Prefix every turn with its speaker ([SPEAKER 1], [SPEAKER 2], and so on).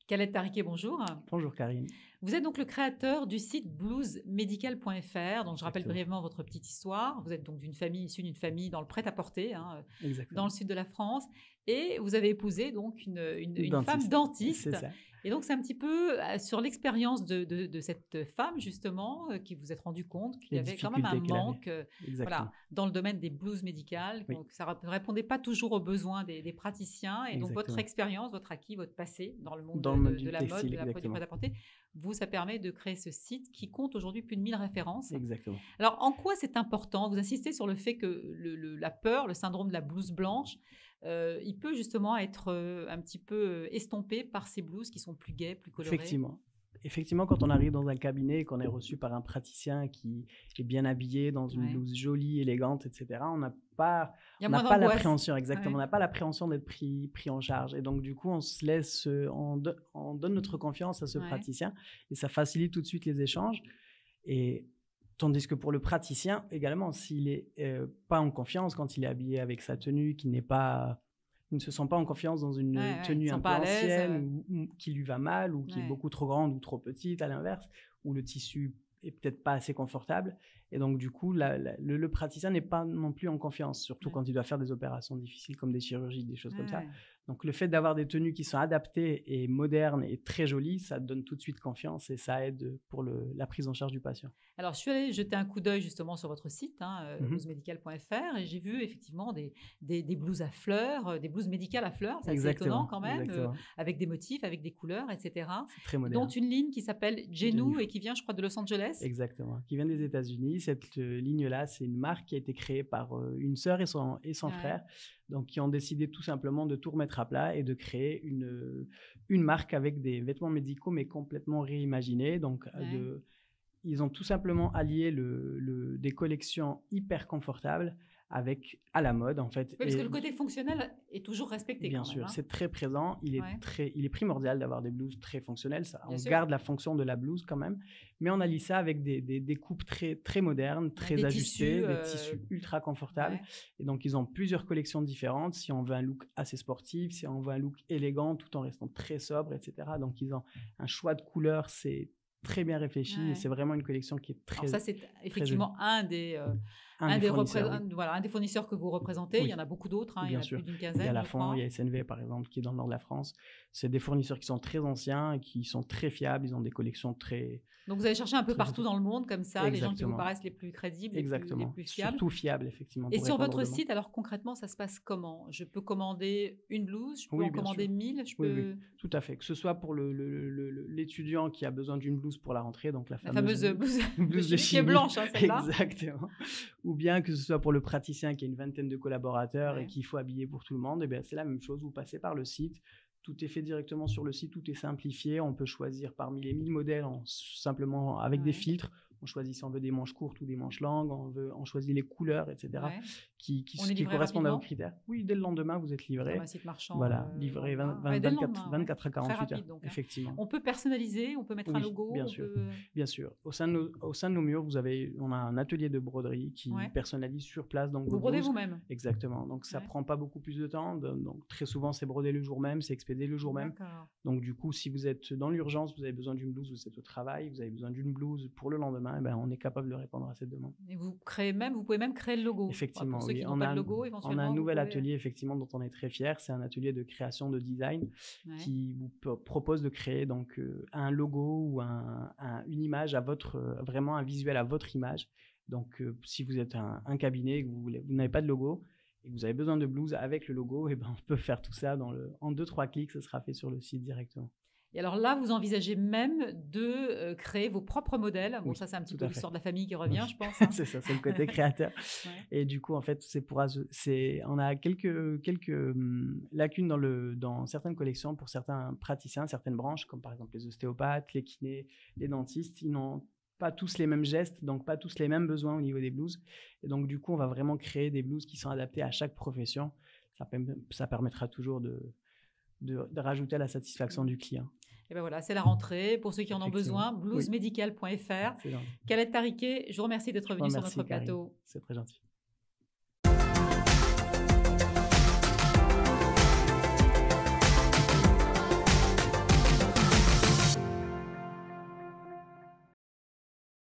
[SPEAKER 1] Khaled Tariquet, bonjour.
[SPEAKER 2] Bonjour Karine.
[SPEAKER 1] Vous êtes donc le créateur du site bluesmedical.fr. Donc, je rappelle
[SPEAKER 2] Exactement.
[SPEAKER 1] brièvement votre petite histoire. Vous êtes donc issue d'une famille dans le prêt-à-porter, dans le
[SPEAKER 2] Exactement.
[SPEAKER 1] sud de la France. Et vous avez épousé donc une femme
[SPEAKER 2] Dentiste.
[SPEAKER 1] dentiste.
[SPEAKER 2] C'est ça.
[SPEAKER 1] Et donc, c'est un petit peu sur l'expérience de cette femme, justement, qui vous êtes rendu compte qu'il y avait quand même un manque
[SPEAKER 2] Exactement.
[SPEAKER 1] dans le domaine des blues médicales.
[SPEAKER 2] Oui.
[SPEAKER 1] Donc, ça ne répondait pas toujours aux besoins des praticiens. Et donc, votre
[SPEAKER 2] Exactement.
[SPEAKER 1] expérience, votre acquis, votre passé dans le monde
[SPEAKER 2] Dans le monde
[SPEAKER 1] de
[SPEAKER 2] du
[SPEAKER 1] la
[SPEAKER 2] textile,
[SPEAKER 1] mode, de la produit
[SPEAKER 2] exactement.
[SPEAKER 1] prêt-à-porter, ça permet de créer ce site qui compte aujourd'hui plus de 1000 références.
[SPEAKER 2] Exactement.
[SPEAKER 1] Alors, en quoi c'est important? Vous insistez sur le fait que la peur, le syndrome de la blouse blanche, il peut justement être un petit peu estompé par ces blouses qui sont plus gaies, plus colorées.
[SPEAKER 2] Effectivement, quand on arrive dans un cabinet et qu'on est reçu par un praticien qui est bien habillé dans une blouse jolie, élégante, etc., on n'a pas l'appréhension, exactement. On n'a pas l'appréhension d'être pris en charge. Et donc, du coup, on se laisse, on donne notre confiance à ce praticien et ça facilite tout de suite les échanges. Et tandis que pour le praticien également, s'il n'est pas en confiance quand il est habillé avec sa tenue, il ne se sent pas en confiance dans une tenue un peu ancienne ou qui lui va mal ou qui est beaucoup trop grande ou trop petite à l'inverse, ou le tissu est peut-être pas assez confortable. Et donc, du coup, le praticien n'est pas non plus en confiance, surtout quand il doit faire des opérations difficiles comme des chirurgies, des choses comme ça. Donc, le fait d'avoir des tenues qui sont adaptées et modernes et très jolies, ça donne tout de suite confiance et ça aide pour la prise en charge du patient.
[SPEAKER 1] Alors, je suis allée jeter un coup d'œil justement sur votre site, bluesmedical.fr, et j'ai vu effectivement des blouses à fleurs, des blouses médicales à fleurs, c'est assez étonnant quand même, avec des motifs, avec des couleurs, etc.
[SPEAKER 2] C'est très moderne.
[SPEAKER 1] Dont une ligne qui s'appelle Genu et qui vient, je crois, de Los Angeles.
[SPEAKER 2] Exactement, qui vient des États-Unis. Cette ligne-là, c'est une marque qui a été créée par une sœur et son frère, donc qui ont décidé tout simplement de tout remettre à plat et de créer une marque avec des vêtements médicaux mais complètement réimaginés. Donc, ils ont tout simplement allié des collections hyper confortables à la mode, en fait.
[SPEAKER 1] Oui, parce que le côté fonctionnel est toujours respecté.
[SPEAKER 2] Bien sûr, c'est très présent. Il est primordial d'avoir des blouses très fonctionnelles. On garde la fonction de la blouse quand même, mais on allie ça avec des coupes très, très modernes, très ajustées, des tissus ultra confortables. Et donc, ils ont plusieurs collections différentes. Si on veut un look assez sportif, si on veut un look élégant, tout en restant très sobre, etc. Donc, ils ont un choix de couleurs, c'est très bien réfléchi et c'est vraiment une collection qui est très.
[SPEAKER 1] Alors ça, c'est effectivement un des fournisseurs que vous représentez. Il y en a beaucoup d'autres, il y en a plus d'une quinzaine.
[SPEAKER 2] Il y a Lafont, il y a SNV par exemple, qui est dans le nord de la France. C'est des fournisseurs qui sont très anciens et qui sont très fiables. Ils ont des collections très.
[SPEAKER 1] Donc vous allez chercher un peu partout dans le monde comme ça, les gens qui vous paraissent les plus crédibles, les plus fiables.
[SPEAKER 2] Surtout fiables, effectivement.
[SPEAKER 1] Et sur votre site, alors concrètement, ça se passe comment? Je peux commander une blouse, je peux en commander 1000,
[SPEAKER 2] Oui, tout à fait. Que ce soit pour l'étudiant qui a besoin d'une blouse pour la rentrée, donc la
[SPEAKER 1] fameuse blouse
[SPEAKER 2] de chimie
[SPEAKER 1] qui est blanche, celle-là.
[SPEAKER 2] Exactement. Ou bien que ce soit pour le praticien qui a une vingtaine de collaborateurs et qu'il faut habiller pour tout le monde, c'est la même chose. Vous passez par le site. Tout est fait directement sur le site, tout est simplifié. On peut choisir parmi les 1000 modèles simplement avec des filtres. On choisit si on veut des manches courtes ou des manches longues, on choisit les couleurs, etc. qui correspondent à vos critères. Oui, dès le lendemain, vous êtes livré.
[SPEAKER 1] Comme un site marchand.
[SPEAKER 2] Voilà, livré 24 à 48
[SPEAKER 1] rapide,
[SPEAKER 2] heures,
[SPEAKER 1] donc,
[SPEAKER 2] effectivement.
[SPEAKER 1] On peut personnaliser, on peut mettre un logo.
[SPEAKER 2] Bien sûr. Au sein de nos murs, on a un atelier de broderie qui personnalise sur place. Donc
[SPEAKER 1] vous brodez vous-même.
[SPEAKER 2] Exactement. Donc ça prend pas beaucoup plus de temps. Donc très souvent, c'est brodé le jour même, c'est expédié le jour même. Donc du coup, si vous êtes dans l'urgence, vous avez besoin d'une blouse, vous êtes au travail, vous avez besoin d'une blouse pour le lendemain, on est capable de répondre à cette demande.
[SPEAKER 1] Et vous pouvez même créer le logo.
[SPEAKER 2] Effectivement,
[SPEAKER 1] pour ceux qui n'ont pas de logo, éventuellement.
[SPEAKER 2] On a un nouvel atelier, effectivement, dont on est très fiers. C'est un atelier de création de design qui vous propose de créer donc un logo ou une image vraiment un visuel à votre image. Donc, si vous êtes un cabinet et que vous n'avez pas de logo et que vous avez besoin de blouse avec le logo, on peut faire tout ça en 2-3 clics, ce sera fait sur le site directement.
[SPEAKER 1] Et alors là, vous envisagez même de créer vos propres modèles. Bon, ça, c'est un petit peu l'histoire de la famille qui revient, je pense.
[SPEAKER 2] C'est ça, c'est le côté créateur. Et du coup, en fait, on a quelques lacunes dans certaines collections pour certains praticiens, certaines branches, comme par exemple les ostéopathes, les kinés, les dentistes. Ils n'ont pas tous les mêmes gestes, donc pas tous les mêmes besoins au niveau des blouses. Et donc, du coup, on va vraiment créer des blouses qui sont adaptées à chaque profession. Ça permettra toujours de rajouter à la satisfaction du client.
[SPEAKER 1] Et ben voilà, c'est la rentrée. Pour ceux qui en ont besoin, bluesmedical.fr. Khaled Tariquet, je vous remercie d'être venu sur notre plateau.
[SPEAKER 2] C'est très gentil.